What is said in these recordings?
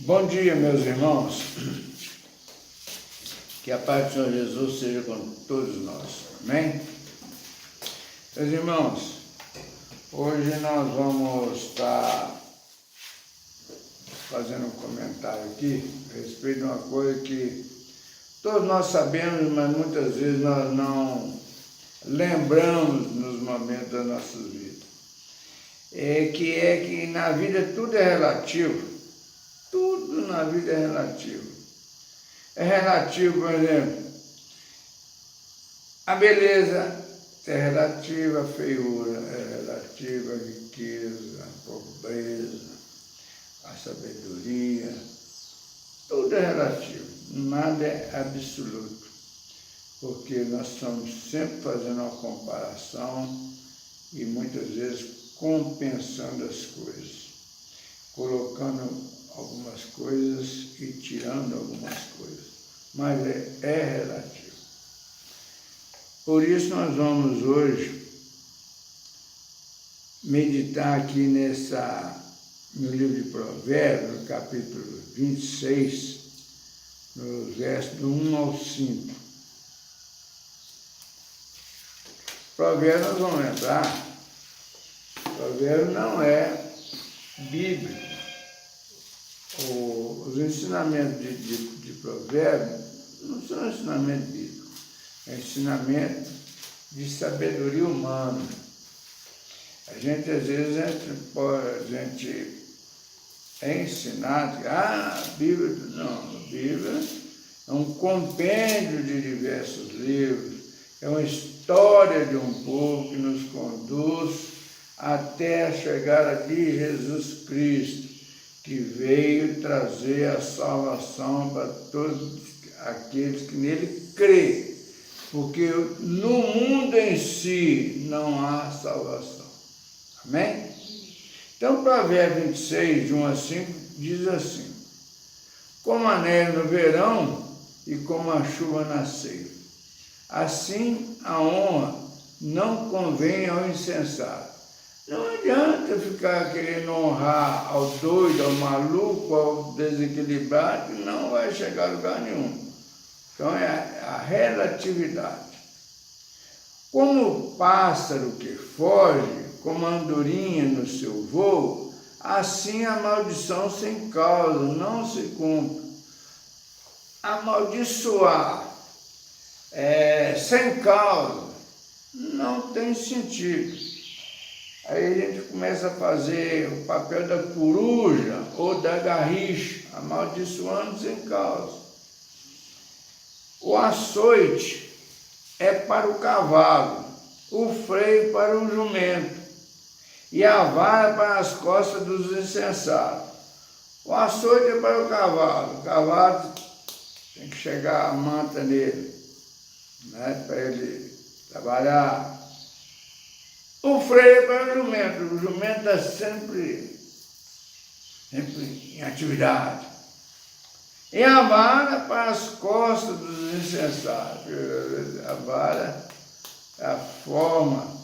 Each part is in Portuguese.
Bom dia, meus irmãos. Que a paz do Senhor Jesus seja com todos nós. Amém? Meus irmãos, hoje nós vamos estar fazendo um comentário aqui a respeito de uma coisa que todos nós sabemos, mas muitas vezes nós não lembramos nos momentos das nossas vidas. Que na vida tudo é relativo. Tudo na vida é relativo. É relativo, por exemplo, a beleza é relativa, a feiura é relativa, a riqueza, a pobreza, a sabedoria. Tudo é relativo, nada é absoluto. Porque nós estamos sempre fazendo uma comparação e muitas vezes compensando as coisas, colocando algumas coisas e tirando algumas coisas, mas é relativo. Por isso nós vamos hoje meditar aqui no livro de Provérbios, no capítulo 26, no verso do 1 ao 5. Provérbios nós vamos lembrar, Provérbios não é bíblico. Os ensinamentos de Provérbios não são ensinamentos bíblicos, é ensinamento de sabedoria humana. A gente, às vezes, a gente é ensinado que a Bíblia é um compêndio de diversos livros, é uma história de um povo que nos conduz até a chegada de Jesus Cristo, que veio trazer a salvação para todos aqueles que nele creem, porque no mundo em si não há salvação. Amém? Então, Provérbios 26, de 1 a 5, diz assim: como a neve no verão e como a chuva na ceifa, assim a honra não convém ao insensato. Não adianta ficar querendo honrar ao doido, ao maluco, ao desequilibrado, que não vai chegar a lugar nenhum. Então é a relatividade. Como o pássaro que foge, como a andorinha no seu voo, assim a maldição sem causa não se cumpre. Amaldiçoar sem causa não tem sentido. Aí a gente começa a fazer o papel da coruja ou da garricha, amaldiçoando sem causa. O açoite é para o cavalo, o freio para o jumento e a vara para as costas dos insensatos. O açoite é para o cavalo tem que chegar a manta nele, né, para ele trabalhar. O freio é para o jumento está sempre em atividade. E a vara para as costas dos insensatos. A vara é a forma.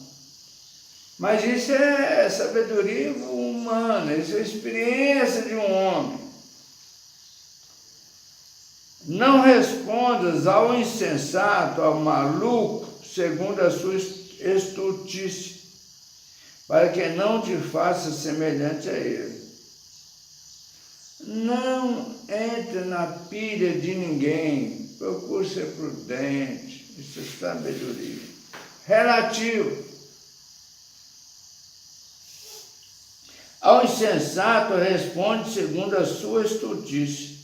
Mas isso é sabedoria humana, isso é experiência de um homem. Não respondas ao insensato, ao maluco, segundo a sua estultice, para que não te faça semelhante a ele. Não entre na pilha de ninguém, procure ser prudente, isso é sabedoria. Relativo. Ao insensato responde segundo a sua estultice,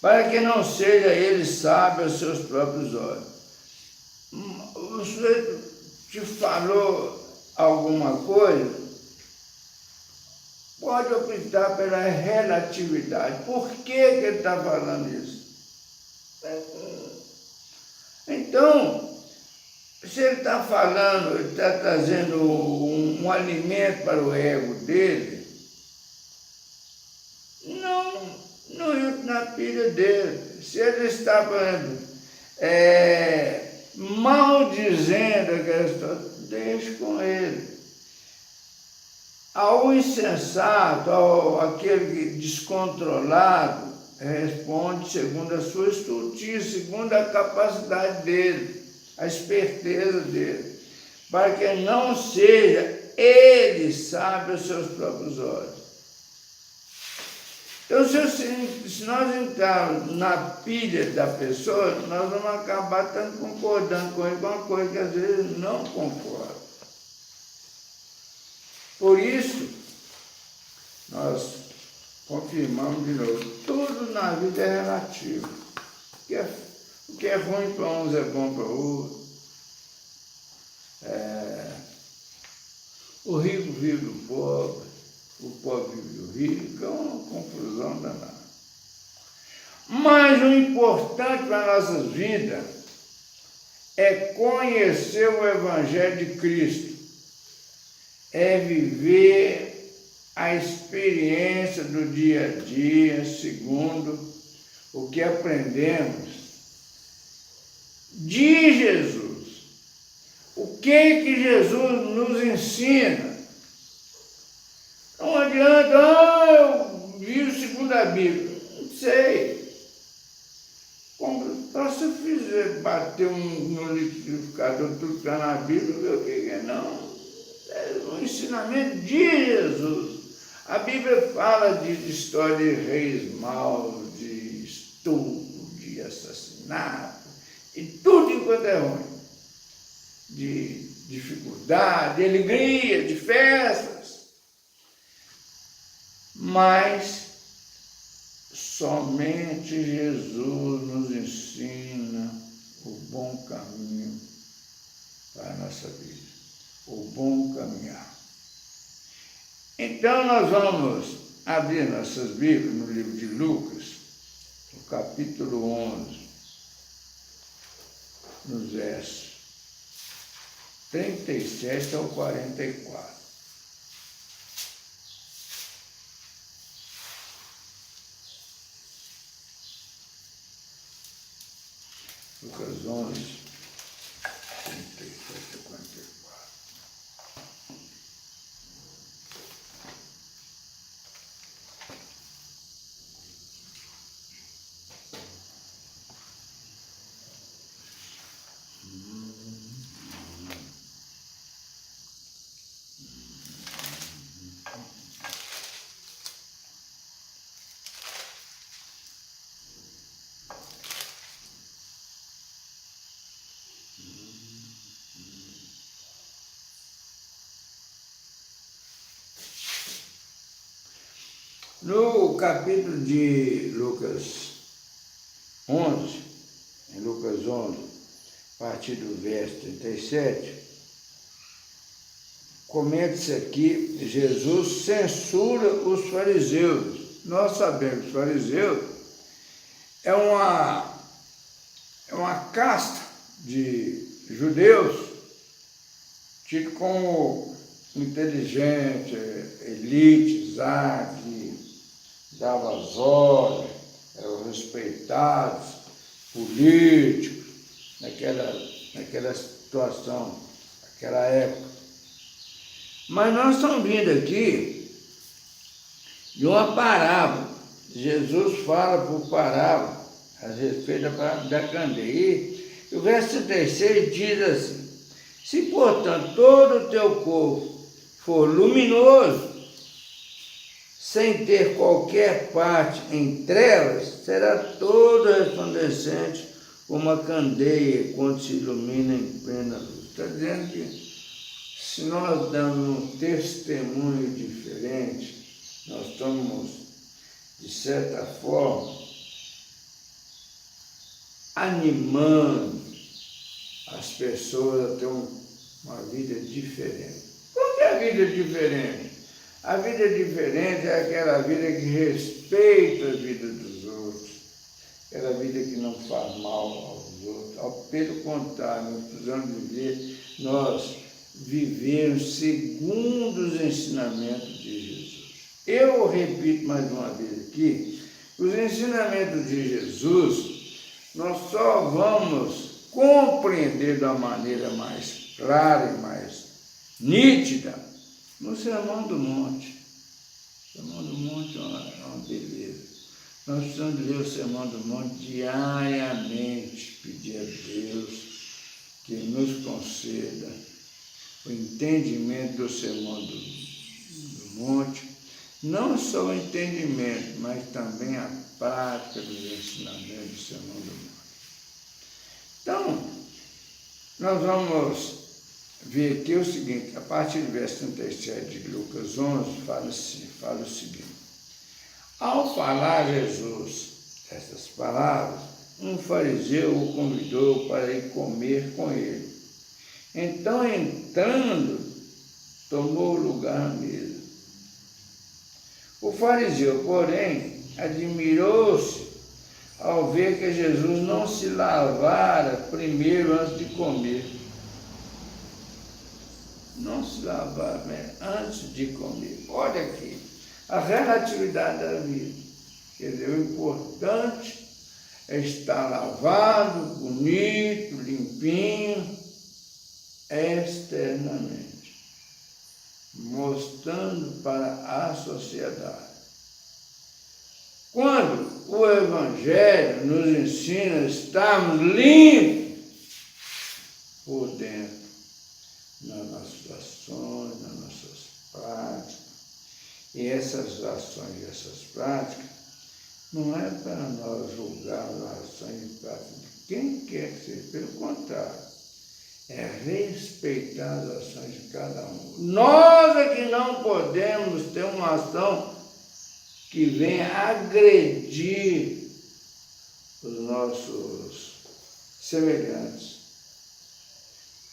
para que não seja ele sábio aos seus próprios olhos. O sujeito te falou alguma coisa, pode optar pela relatividade. Por que ele está falando isso? Então, se ele está falando, ele está trazendo um alimento para o ego dele, não entra na pilha dele. Se ele está, por exemplo, maldizendo aquela história, deixe com ele. Ao insensato, aquele descontrolado, responde segundo a sua estultice, segundo a capacidade dele, a esperteza dele, para que não seja ele sabe aos seus próprios olhos. Então, se nós entrarmos na pilha da pessoa, nós vamos acabar tanto concordando com ele com uma coisa que às vezes não concorda. Por isso, nós confirmamos de novo, tudo na vida é relativo. O que é ruim para uns é bom para outros. O rico vive do pobre, o pobre vive do rico, é uma confusão danada. Mas o importante para a nossa vida é conhecer o Evangelho de Cristo, é viver a experiência do dia a dia, segundo o que aprendemos de Jesus. O que Jesus nos ensina? Não adianta, eu vivo segundo a Bíblia. Não sei. Só se eu fizer bater no liquidificador, tudo que está na Bíblia, ver o que é. Não. É o ensinamento de Jesus. A Bíblia fala de história de reis maus, de estupro, de assassinato, e tudo enquanto é ruim. De dificuldade, de alegria, de festas. Mas somente Jesus nos ensina o bom caminho para a nossa vida, o bom caminhar. Então nós vamos abrir nossas Bíblias no livro de Lucas, no capítulo 11, nos versos 37 ao 44. Lucas 11, 37 ao 44. No capítulo de Lucas 11, em Lucas 11, a partir do verso 37, comenta-se aqui, Jesus censura os fariseus. Nós sabemos que os fariseus é uma casta de judeus tido como inteligente, elite, que dava as ordens, eram respeitados, políticos, naquela situação, naquela época. Mas nós estamos vindo aqui de uma parábola. Jesus fala por parábola a respeito da parábola da candeia. E o verso 36 diz assim: se, portanto, todo o teu corpo for luminoso, sem ter qualquer parte em trevas, será todo resplandecente como a candeia quando se ilumina em plena luz. Está dizendo que se nós damos um testemunho diferente, nós estamos, de certa forma, animando as pessoas a ter uma vida diferente. Qual que é a vida diferente? A vida diferente é aquela vida que respeita a vida dos outros, aquela vida que não faz mal aos outros. Pelo contrário, nós precisamos viver segundo os ensinamentos de Jesus. Eu repito mais uma vez aqui, os ensinamentos de Jesus, nós só vamos compreender de uma maneira mais clara e mais nítida no Sermão do Monte. O Sermão do Monte é uma beleza. Nós precisamos ler o Sermão do Monte diariamente, pedir a Deus que nos conceda o entendimento do Sermão do Monte, não só o entendimento, mas também a prática dos ensinamentos do Sermão do Monte. Então, nós vamos ver aqui o seguinte, a partir do verso 37 de Lucas 11, fala o seguinte: ao falar Jesus essas palavras, um fariseu o convidou para ir comer com ele. Então, entrando, tomou lugar à mesa. O fariseu, porém, admirou-se ao ver que Jesus não se lavara primeiro antes de comer. Não se lavara antes de comer. Olha aqui, a relatividade da vida. Quer dizer, o importante é estar lavado, bonito, limpinho, externamente, mostrando para a sociedade. Quando o Evangelho nos ensina a estarmos limpos por dentro, nas nossas ações, nas nossas práticas, e essas ações e essas práticas não é para nós julgar as ações e práticas de quem quer que seja, pelo contrário, é respeitar as ações de cada um. Nós é que não podemos ter uma ação que venha agredir os nossos semelhantes.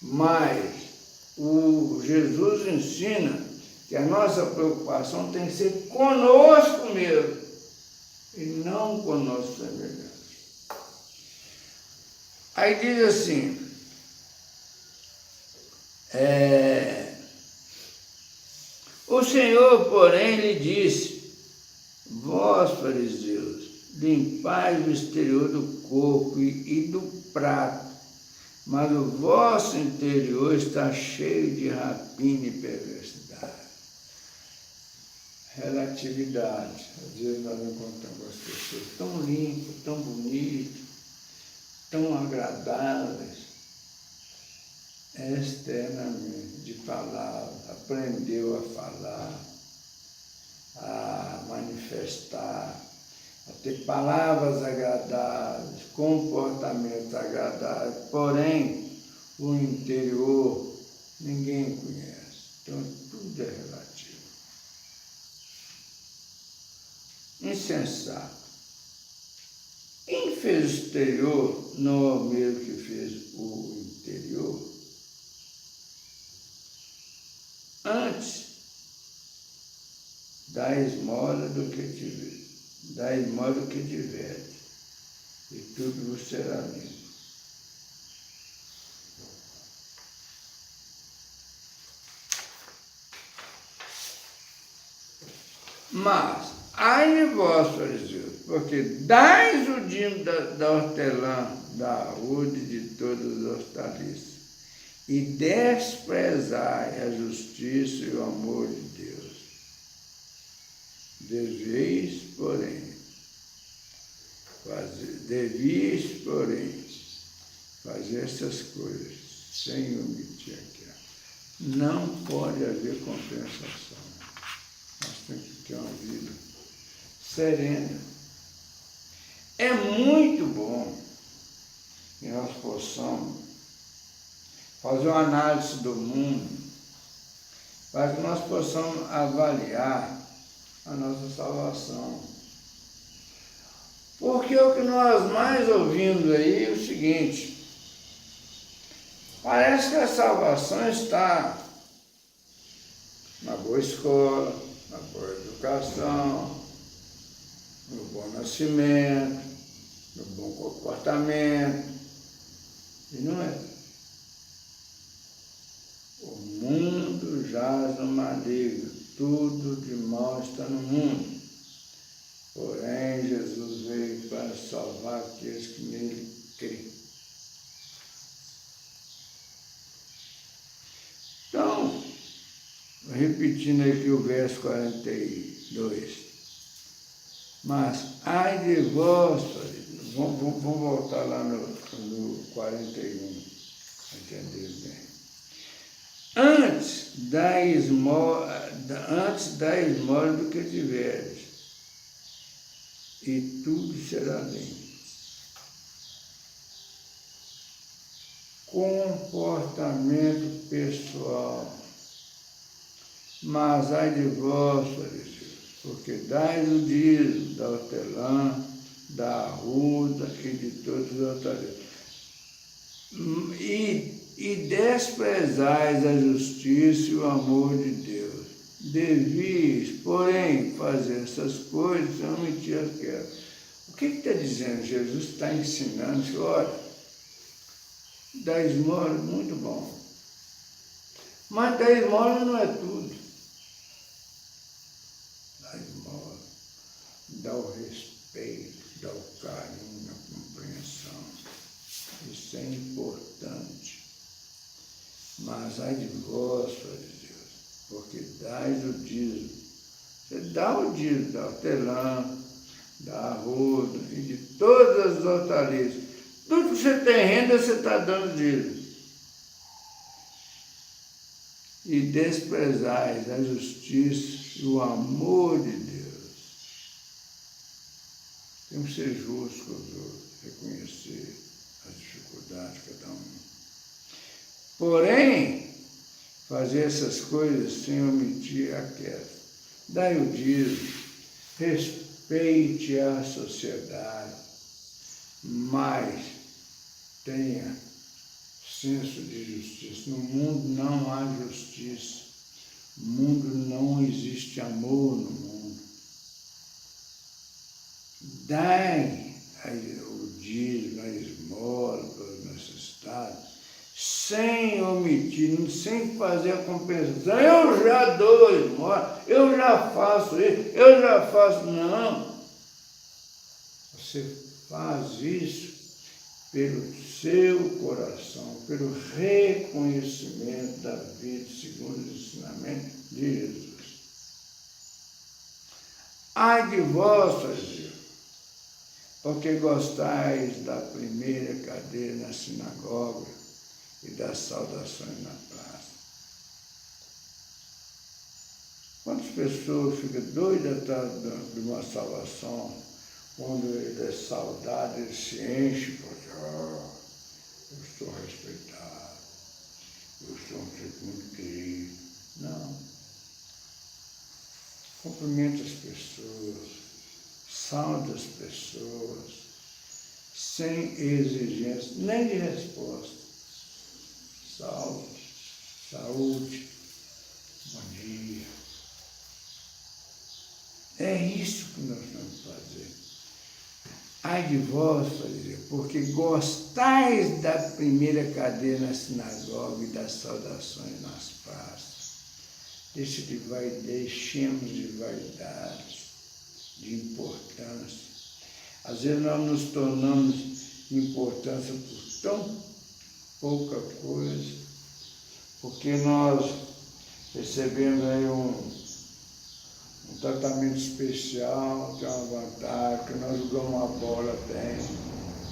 Mas o Jesus ensina que a nossa preocupação tem que ser conosco mesmo e não com o nosso semelhante. Aí diz assim, o Senhor, porém, lhe disse: vós, fariseus, limpais o exterior do corpo e do prato, mas o vosso interior está cheio de rapina e perversidade. Relatividade. Às vezes nós encontramos as pessoas tão limpas, tão bonitas, tão agradáveis, externamente, de palavra, aprendeu a falar, a manifestar, a ter palavras agradáveis, comportamentos agradáveis, porém, o interior ninguém conhece. Então, tudo é relativo. Insensato. Quem fez o exterior não é o mesmo que fez o interior? Antes, dá esmola do que tiveste, e tudo vos será limpo. Mas, ai de vós, fariseus, porque dais o dízimo da hortelã, da arruda e de todas as hortaliças, e desprezai a justiça e o amor de Deus. Devias, porém, fazer essas coisas sem omitir aquilo. Não pode haver compensação. Nós temos que ter uma vida serena. É muito bom que nós possamos fazer uma análise do mundo para que nós possamos avaliar a nossa salvação. Porque o que nós mais ouvimos aí é o seguinte: parece que a salvação está na boa escola, na boa educação, no bom nascimento, no bom comportamento. E não é. O mundo jaz no maligno, tudo de mal está no mundo. Porém, Jesus veio para salvar aqueles que nele creem. Então, o repetindo aqui o verso 42. Mas, ai de vós, vamos voltar lá no 41, entender bem. Antes da esmola do que tiveres, e tudo será limpo. Comportamento pessoal. Mas ai de vós, fariseus, porque dais o dízimo da hortelã, da arruda e de todos os hortaliças. E desprezais a justiça e o amor de Deus. Devias, porém, fazer essas coisas sem omitir aquelas. O que está dizendo? Jesus está ensinando que, olha, dar esmola é muito bom. Mas dar esmola não é tudo. Dar esmola, dá o respeito, dá o carinho, a compreensão. Isso é importante. Mas ai de vós, fariseus, porque dais o dízimo. Você dá o dízimo da hortelã, da arruda e de todas as hortaliças. Tudo que você tem renda, você está dando dízimo. E desprezais a justiça e o amor de Deus. Temos que ser justos com os outros, reconhecer as dificuldades de cada um. Porém, fazer essas coisas sem omitir aquelas. Dai o dízimo, respeite a sociedade, mas tenha senso de justiça. No mundo não há justiça. No mundo não existe amor no mundo. Dai o dízimo, a esmola para os necessitados, sem omitir, sem fazer a compensação. Eu já dou esmola, eu já faço isso, eu já faço. Não. Você faz isso pelo seu coração, pelo reconhecimento da vida segundo o ensinamento de Jesus. Ai de vós, fariseus, porque gostais da primeira cadeira na sinagoga e das saudações na praça. Quantas pessoas ficam doidas atrás de uma salvação, quando ele é saudade, ele se enche, porque eu sou respeitado, eu sou um tipo muito querido. Não. Cumprimente as pessoas, saude as pessoas, sem exigência, nem de resposta. Saúde, bom dia. É isso que nós temos que fazer. Ai de vós, fariseus, porque gostais da primeira cadeira na sinagoga e das saudações nas praças. Deixemos de vaidade, de importância. Às vezes nós nos tornamos importância por tão pouca coisa, porque nós recebemos aí um tratamento especial, que é uma vantagem, que nós jogamos a bola bem,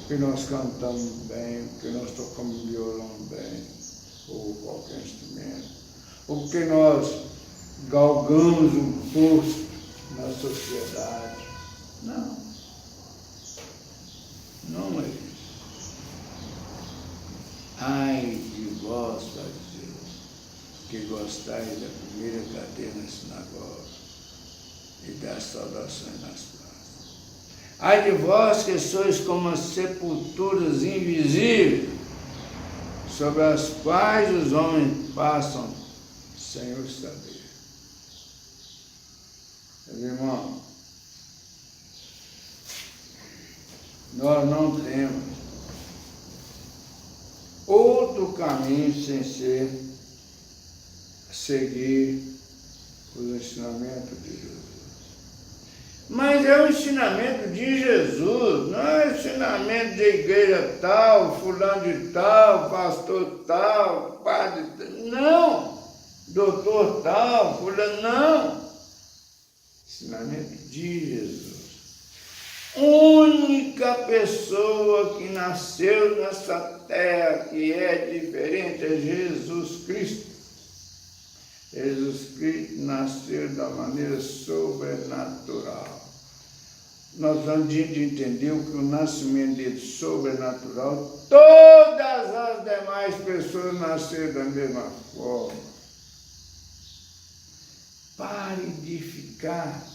que nós cantamos bem, que nós tocamos violão bem, ou qualquer instrumento, ou que nós galgamos um posto na sociedade. Não. Não é isso. Ai de vós, fariseus, que gostais da primeira cadeira na sinagoga e das saudações nas praças. Ai de vós que sois como as sepulturas invisíveis, sobre as quais os homens passam sem o saber. Meus irmãos, nós não temos outro caminho sem seguir os ensinamentos de Jesus. Mas é o ensinamento de Jesus, não é o ensinamento de igreja tal, fulano de tal, pastor tal, padre tal. Não, doutor tal, fulano, não. Ensinamento de Jesus. Única pessoa que nasceu nessa terra que é diferente é Jesus Cristo. Jesus Cristo nasceu da maneira sobrenatural. Nós vamos de entender que o nascimento dele sobrenatural, todas as demais pessoas nasceram da mesma forma. Pare de ficar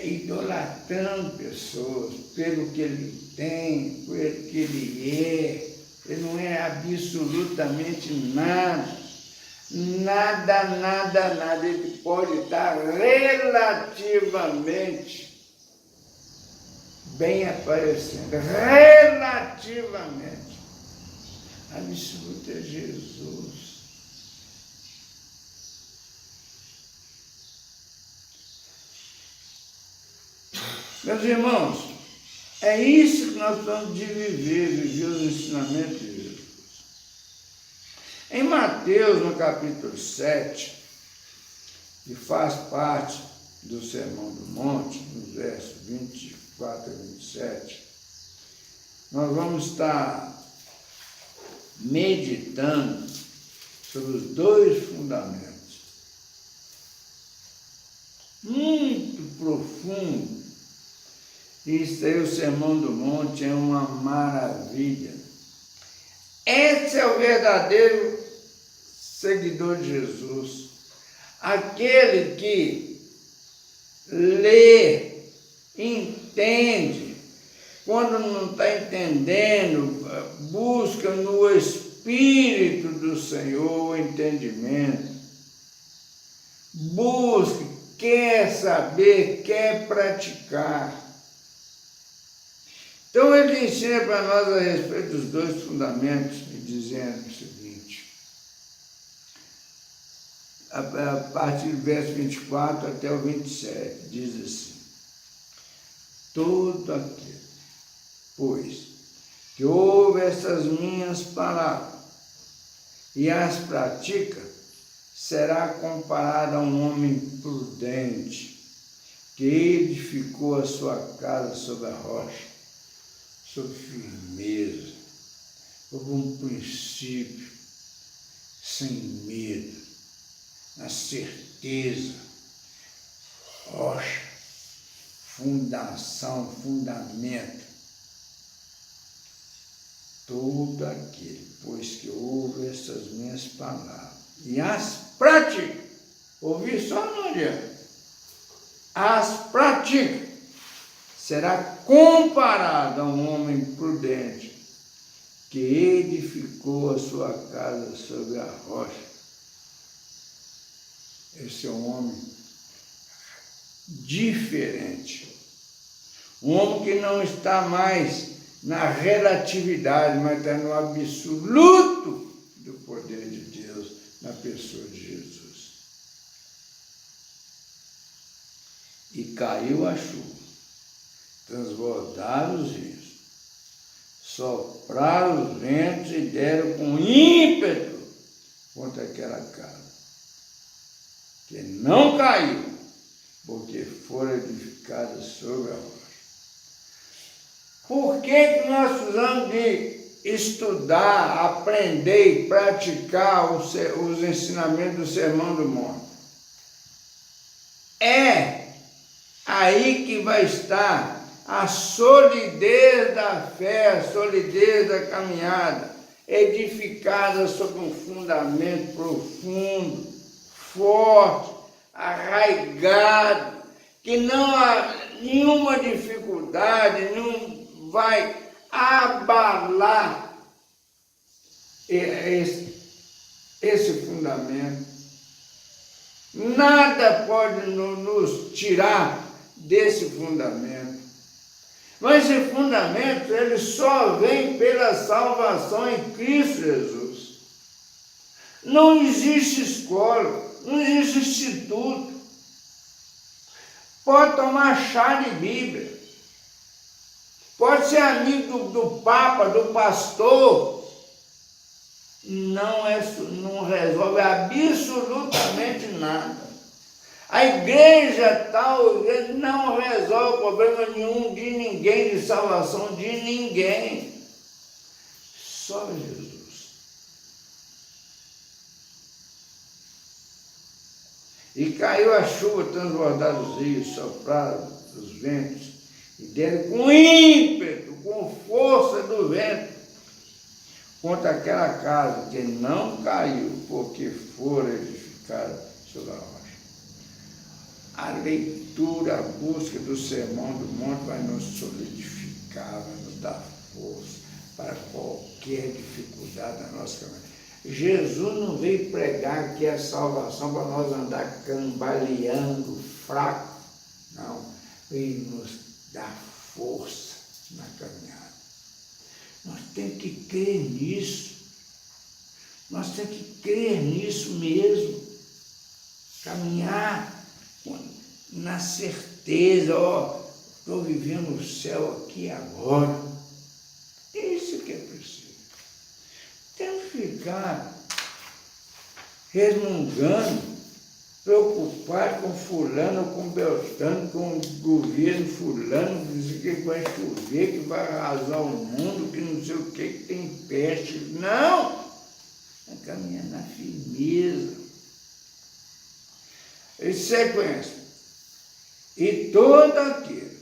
idolatrando pessoas pelo que ele tem, pelo que ele é. Ele não é absolutamente nada. Nada. Ele pode estar relativamente bem aparecendo. Relativamente. Absoluto é Jesus. Meus irmãos, é isso que nós estamos de viver os ensinamentos de Jesus. Em Mateus, no capítulo 7, que faz parte do Sermão do Monte, nos versos 24 a 27, nós vamos estar meditando sobre os dois fundamentos, muito profundo. Isso aí, o Sermão do Monte é uma maravilha. Esse é o verdadeiro seguidor de Jesus. Aquele que lê, entende, quando não está entendendo, busca no Espírito do Senhor o entendimento. Busca, quer saber, quer praticar. Então ele ensina para nós a respeito dos dois fundamentos, dizendo o seguinte, a partir do verso 24 até o 27, diz assim: todo aquele, pois, que ouve essas minhas palavras e as pratica, será comparado a um homem prudente, que edificou a sua casa sobre a rocha, sobre firmeza, sobre um princípio, sem medo, na certeza, rocha, fundação, fundamento. Todo aquele, pois que ouve essas minhas palavras e as pratica, ouvir só não adianta, as pratica, será comparado a um homem prudente que edificou a sua casa sobre a rocha. Esse é um homem diferente. Um homem que não está mais na relatividade, mas está no absoluto do poder de Deus, na pessoa de Jesus. E caiu a chuva, transbordaram os rios, sopraram os ventos e deram com ímpeto contra aquela casa, que não caiu, porque fora edificada sobre a rocha. Por que nós precisamos de estudar, aprender e praticar os ensinamentos do Sermão do Monte? É aí que vai estar a solidez da fé, a solidez da caminhada, edificada sobre um fundamento profundo, forte, arraigado, que não há nenhuma dificuldade, não vai abalar esse fundamento. Nada pode nos tirar desse fundamento. Mas esse fundamento, ele só vem pela salvação em Cristo Jesus. Não existe escola, não existe instituto. Pode tomar chá de Bíblia. Pode ser amigo do Papa, do pastor. não resolve absolutamente nada. A igreja tal não resolve problema nenhum de ninguém, de salvação de ninguém. Só Jesus. E caiu a chuva, transbordaram os rios, sopraram os ventos, e deram com ímpeto, com força do vento, contra aquela casa que não caiu, porque fora edificada sobre a rocha. A leitura, a busca do Sermão do Monte vai nos solidificar, vai nos dar força para qualquer dificuldade da nossa caminhada. Jesus não veio pregar aqui a salvação para nós andar cambaleando, fraco. Não, veio nos dar força na caminhada. Nós temos que crer nisso. Nós temos que crer nisso mesmo. Caminhar na certeza, estou vivendo o céu aqui agora. Isso que é preciso. Temos que ficar resmungando, preocupado com fulano, com beltrano, com o governo fulano, que vai chover, que vai arrasar o mundo, que não sei o que tem peste. Não! É caminhar na firmeza. Em sequência, e todo aquele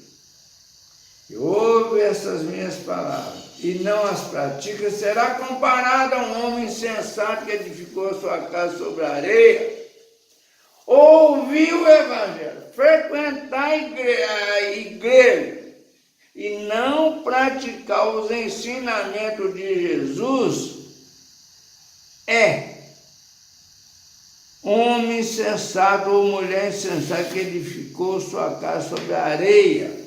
que ouve essas minhas palavras e não as pratica, será comparado a um homem insensato que edificou sua casa sobre a areia. Ouvir o Evangelho, frequentar a igreja e não praticar os ensinamentos de Jesus é homem insensato ou mulher insensata que edificou sua casa sobre a areia.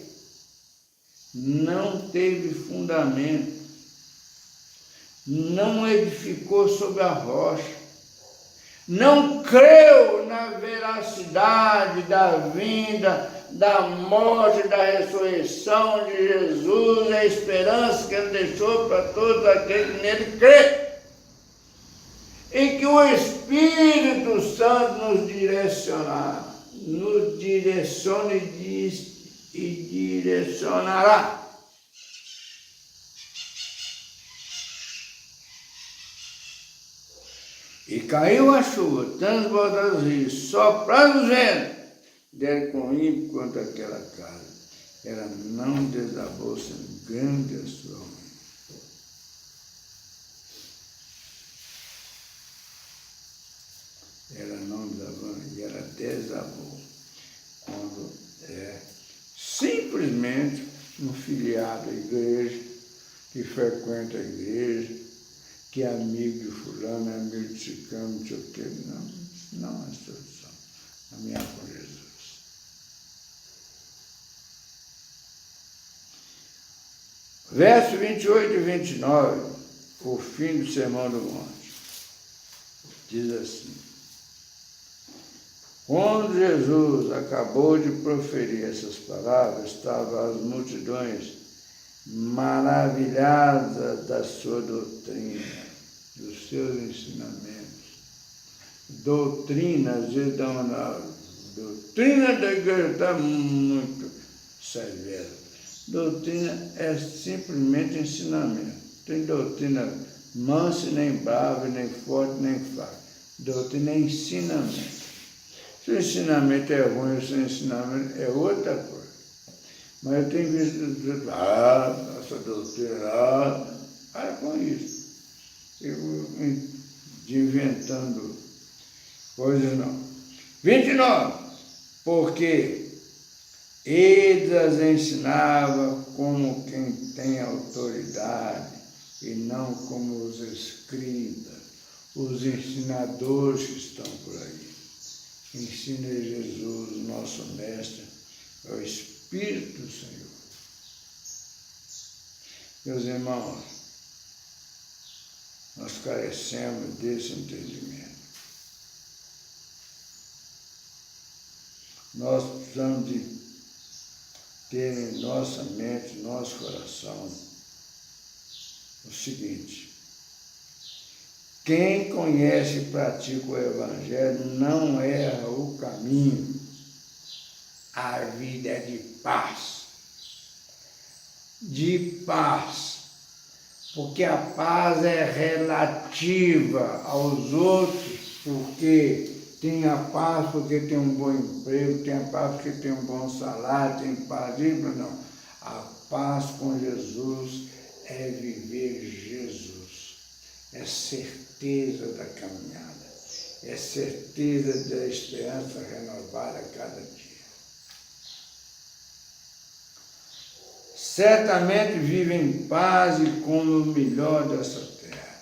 Não teve fundamento, não edificou sobre a rocha, não creu na veracidade da vinda, da morte, da ressurreição de Jesus, a esperança que ele deixou para todos aqueles que nele creem. E que o Espírito Santo nos direcione e direcionará. E caiu a chuva, transbordaram os rios, sopraram os ventos, deram com ímpeto contra aquela casa. Ela não desabou, sendo grande a sua ruína. Ela não desabou, e ela desabou. Quando simplesmente um filiado à igreja, que frequenta a igreja, que é amigo de fulano, é amigo de ciclano, não sei o quê. Não é solução. Caminhar com Jesus. Verso 28 e 29, o fim do Sermão do Monte, diz assim: quando Jesus acabou de proferir essas palavras, estavam as multidões maravilhadas da sua doutrina, dos seus ensinamentos. Doutrina, às vezes dá uma doutrina da igreja está muito severa. Doutrina é simplesmente ensinamento. Tem doutrina mansa, nem brava, nem forte, nem fraca. Doutrina é ensinamento. Se o ensinamento é ruim, o seu ensinamento é outra coisa. Mas eu tenho visto, essa doutrina, para com isso. Eu inventando coisas não. 29. Porque eles as ensinavam como quem tem autoridade e não como os escribas, os ensinadores que estão por aí. Ensina Jesus, nosso mestre, é o Espírito do Senhor. Meus irmãos, nós carecemos desse entendimento. Nós precisamos de ter em nossa mente, nosso coração, o seguinte: Quem conhece e pratica o Evangelho não erra o caminho. A vida é de paz. De paz. Porque a paz é relativa aos outros, porque tem a paz porque tem um bom emprego, tem a paz porque tem um bom salário, tem paz, não. A paz com Jesus é viver Jesus, é certeza da caminhada, é certeza da esperança renovada a cada dia. Certamente vive em paz e come o melhor dessa terra.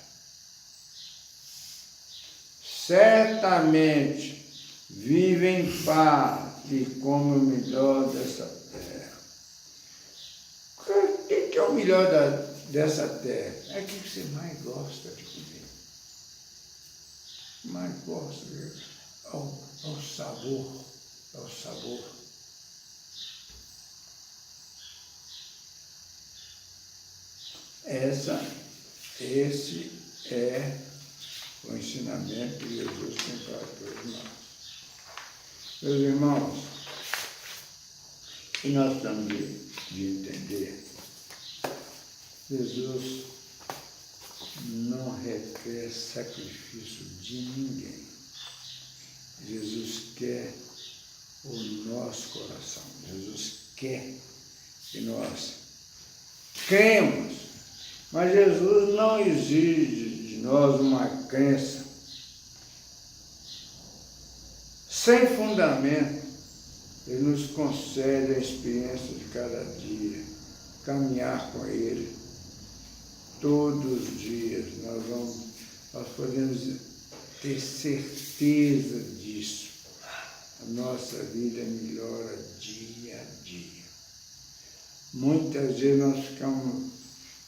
Certamente vive em paz e come o melhor dessa terra. O que é o melhor dessa terra? É o que você mais gosta de comer. Mais gosta é o sabor. É o sabor. Esse é o ensinamento que Jesus tem para todos nós. Meus irmãos, e nós temos de entender, Jesus não requer sacrifício de ninguém. Jesus quer o nosso coração. Jesus quer que nós cremos. Mas Jesus não exige de nós uma crença sem fundamento. Ele nos concede a experiência de cada dia, caminhar com Ele todos os dias. Nós podemos ter certeza disso. A nossa vida melhora dia a dia. Muitas vezes nós ficamos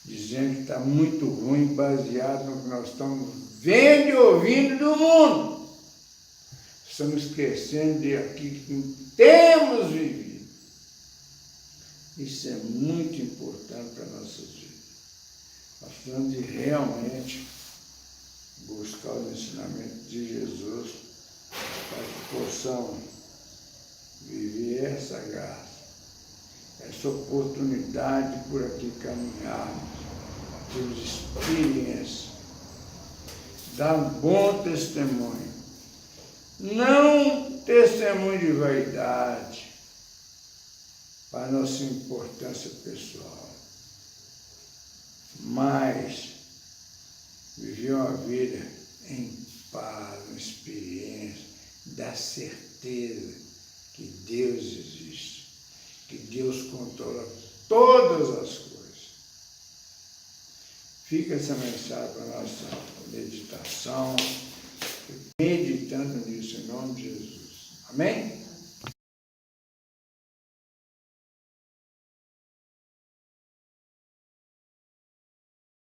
dizendo que está muito ruim, baseado no que nós estamos vendo e ouvindo do mundo. Estamos esquecendo de aquilo que temos vivido. Isso é muito importante para a nossa vida. Nós precisamos de realmente buscar o ensinamento de Jesus para que possamos viver essa graça, essa oportunidade por aqui caminharmos, termos experiência, dar bom testemunho, não testemunho de vaidade, para nossa importância pessoal, mas viver uma vida em paz, uma experiência, da certeza que Deus existe, que Deus controla todas as coisas. Fica essa mensagem para a nossa meditação, meditando nisso em nome de Jesus. Amém?